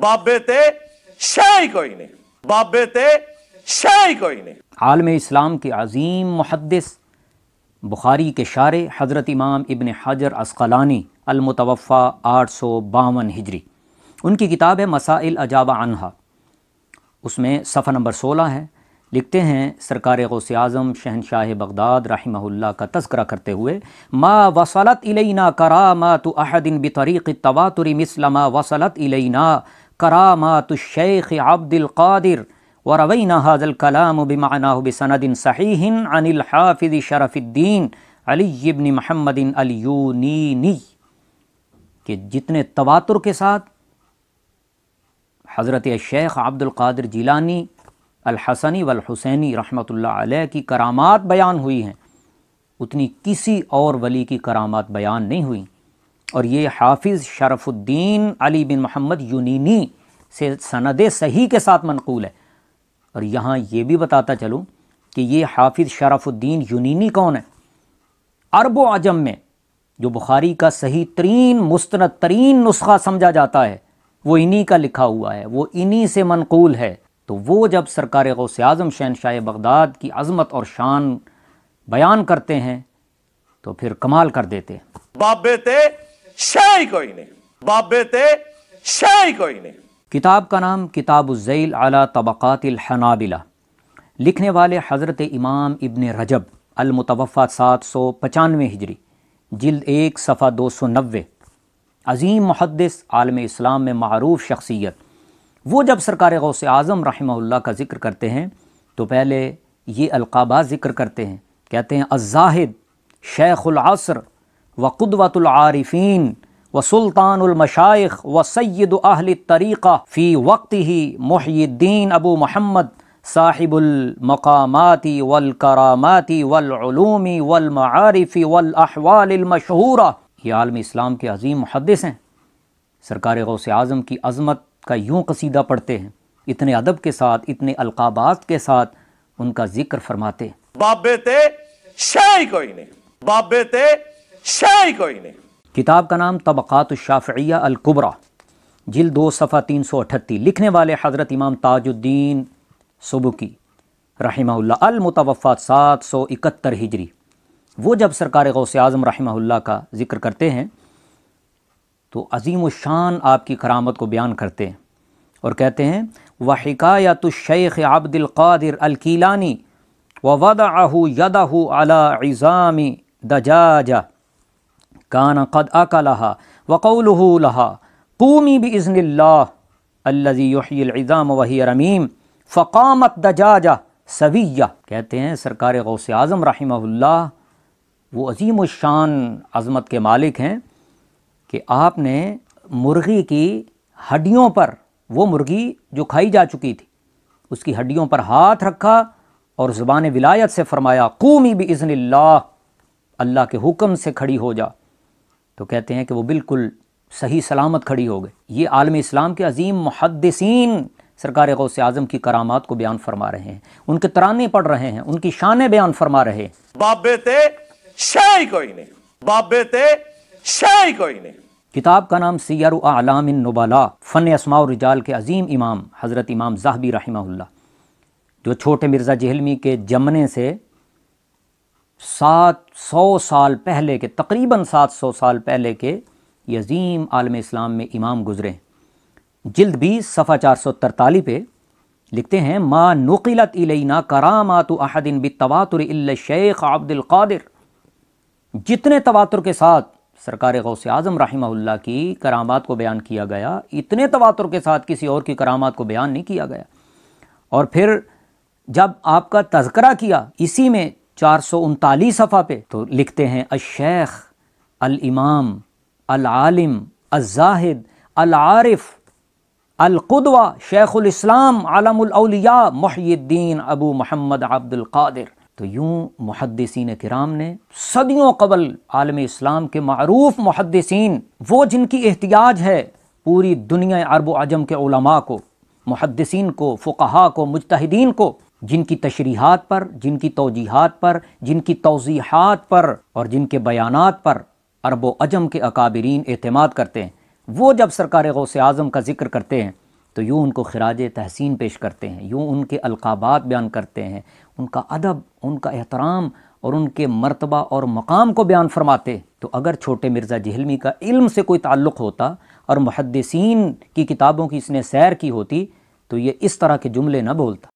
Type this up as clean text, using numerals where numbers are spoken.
बाबे ते शाही कोई नहीं, बाबे ते शाही कोई नहीं। आलम इस्लाम के अज़ीम मुहद्दिस बुखारी के शारे हज़रत इमाम इब्न हजर अस्क़लानी अल-मुतवफ़्फ़ा 852 हिजरी, उनकी किताब है मसाइल अजाबा अन्हा। उसमें सफ़ा नंबर 16 है। लिखते हैं सरकार गौसे आज़म शहनशाह बगदाद रहिमहुल्लाह का तज़किरा करते हुए, मा वसलत इलैना करामातु अहदिन बितरीक़ तवातुर मिस्ल मा वसलत इलैना करामातु शेख अब्दुल क़ादिर व रवैना हाज़ल कलाम बिमानाहु बिसनदिन सहीहिन अनिल हाफ़िज़ शरफ़ुद्दीन अली इब्न मुहम्मदिन अल यूनीनी, कि जितने तवातुर के साथ हज़रत शेख अब्दुल क़ादिर जिलानी अल हसनी वल हुसैनी रहमतुल्लाह अलैह की करामात बयान हुई हैं, उतनी किसी और वली की करामात बयान नहीं हुई। और ये हाफिज़ शरफ़ुद्दीन अली बिन मोहम्मद यूनीनी से सनद सही के साथ मनक़ूल है। और यहाँ ये भी बताता चलूँ कि ये हाफिज़ शरफ़ुद्दीन यूनीनी कौन है? अरब व अजम में जो बुखारी का सही तरीन मुस्तनद तरीन नुस्खा समझा जाता है वो इन्हीं का लिखा हुआ है, वो इन्हीं से मनक़ूल है। तो वो जब सरकार गौसे आज़म शहनशाह बगदाद की अज़मत और शान बयान करते हैं तो फिर कमाल कर देते हैं। बाबे ते शाही कोई नहीं, बाबे ते शाही कोई नहीं। किताब का नाम किताबुज़्ज़ैल अला तबक़ातिल हनाबिला, लिखने वाले हज़रत इमाम इब्न रजब अल-मुतवफ़्फ़ा 795 हिजरी, जिल्द 1 सफ़ा 290। अज़ीम मुहद्दिस आलम इस्लाम में मारूफ शख्सियत। वो जब सरकार गौसे आज़म रहमहुल्लाह का ज़िक्र करते हैं तो पहले ये अलक़ाबात ज़िक्र करते हैं। कहते हैं अज़्ज़ाहिद, शेख़ुल अस्र व क़ुदवतुल आरिफ़ीन व सुल्तानुल मशाइख़ व सय्यिदु अहलि तरीक़ा फ़ी वक़्तिही मुहय्यिद्दीन अबू मुहम्मद साहिबुल मक़ामाति वल करामाति वल उलूमी वल मआरिफ़ि वल अहवालिल मशहूरा। ये आलम इस्लाम के अज़ीम मुहद्दिस हैं। सरकार गौसे आज़म की अज़मत का यूँ कसीदा पढ़ते हैं, इतने अदब के साथ, इतने अलक़ाबात के साथ उनका ज़िक्र फरमाते हैं। बाबे ते शाही कोई नहीं, बाबे ते शाही कोई नहीं। किताब का नाम तबक़ातुश शाफ़िइया अल कुबरा, जिल्द 2 सफ़ा 338, लिखने वाले हज़रत इमाम ताजुद्दीन सुबकी रहिमहुल्लाह अल-मुतवफ़्फ़ा 771 हिजरी। वो जब सरकार गौसे आज़म रहमहुल्लाह का ज़िक्र करते हैं तो अज़ीम शान आपकी करामत को बयान करते हैं और कहते हैं व हिकायतुश शेख अब्दुल क़ादिर अल कीलानी व वदअहु यदहु अला इज़ामी दजाजा कान क़द अकलहा व क़ौलुहु लहा क़ूमी बिइज़्निल्लाह अल्लज़ी युह्यिल इज़ाम व हिय रमीम फ़क़ामत दजाजा सविय्या। कहते हैं सरकार गौसे आज़म रहमहुल्लाह वो अज़ीम शान अज़मत के मालिक हैं कि आपने मुर्गी की हड्डियों पर, वो मुर्गी जो खाई जा चुकी थी, उसकी हड्डियों पर हाथ रखा और ज़ुबान विलायत से फरमाया क़ूमी बिइज़्निल्लाह, अल्लाह के हुक्म से खड़ी हो जा। तो कहते हैं कि वो बिल्कुल सही सलामत खड़ी हो गई। ये आलम इस्लाम के अज़ीम मुहद्दिसीन सरकार गौसे आज़म की करामात को बयान फरमा रहे हैं, उनके तराने पढ़ रहे हैं, उनकी शानें बयान फरमा रहे हैं। बाबे ते शाही कोई नहीं, बाबे ते शाही कोई नहीं। किताब का नाम सियरु अअलामिन नुबला, फ़न अस्मा और रिजाल के अज़ीम इमाम हज़रत इमाम ज़हबी रहमहुल्लाह, जो छोटे मिर्ज़ा जहलमी के जमने से 700 साल पहले के, तकरीबन 700 साल पहले के ये अज़ीम आलम इस्लाम में इमाम गुज़रे। जिल्द 20 सफ़ा 443 पे लिखते हैं मा नुक़िलत इलैना करामातु अहदिन बित्तवातुर इल्ला शेख अब्दुल क़ादिर। जितने तवातुर के साथ सरकार गौसे आज़म रहमहुल्लाह की करामात को बयान किया गया, इतने तवातुर के साथ किसी और की करामात को बयान नहीं किया गया। और फिर जब आपका तज़किरा किया इसी में 439 सफ़ा पे, तो लिखते हैं अश-शेख अल इमाम अल आलिम अज़्ज़ाहिद अल आरिफ अल क़ुदवा शेखुल इस्लाम आलमुल औलिया मुहय्यिद्दीन अबू मुहम्मद अब्दुल क़ादिर। तो यूँ मुहद्दिसीन किराम ने सदियों क़बल आलम इस्लाम के मारूफ मुहद्दिसीन, वो जिनकी एहतियाज है पूरी दुनिया अरब अजम के उलमा को, मुहद्दिसीन को, फ़ुक़हा को, मुज्तहिदीन को, जिनकी तशरीहात पर, जिनकी तौजीहात पर, जिनकी तौज़ीहात पर और जिनके बयानात पर अरब अजम के अकाबिरीन एतमाद करते हैं, वो जब सरकार गौसे आज़म का ज़िक्र करते हैं تو یوں ان کو خراج تحسین پیش کرتے ہیں، یوں ان کے القابات بیان کرتے ہیں، ان کا ادب، ان کا احترام اور ان کے مرتبہ اور مقام کو بیان فرماتے۔ تو اگر چھوٹے مرزا جہلمی کا علم سے کوئی تعلق ہوتا اور محدثین کی کتابوں کی اس نے سیر کی ہوتی تو یہ اس طرح کے جملے نہ بولتا۔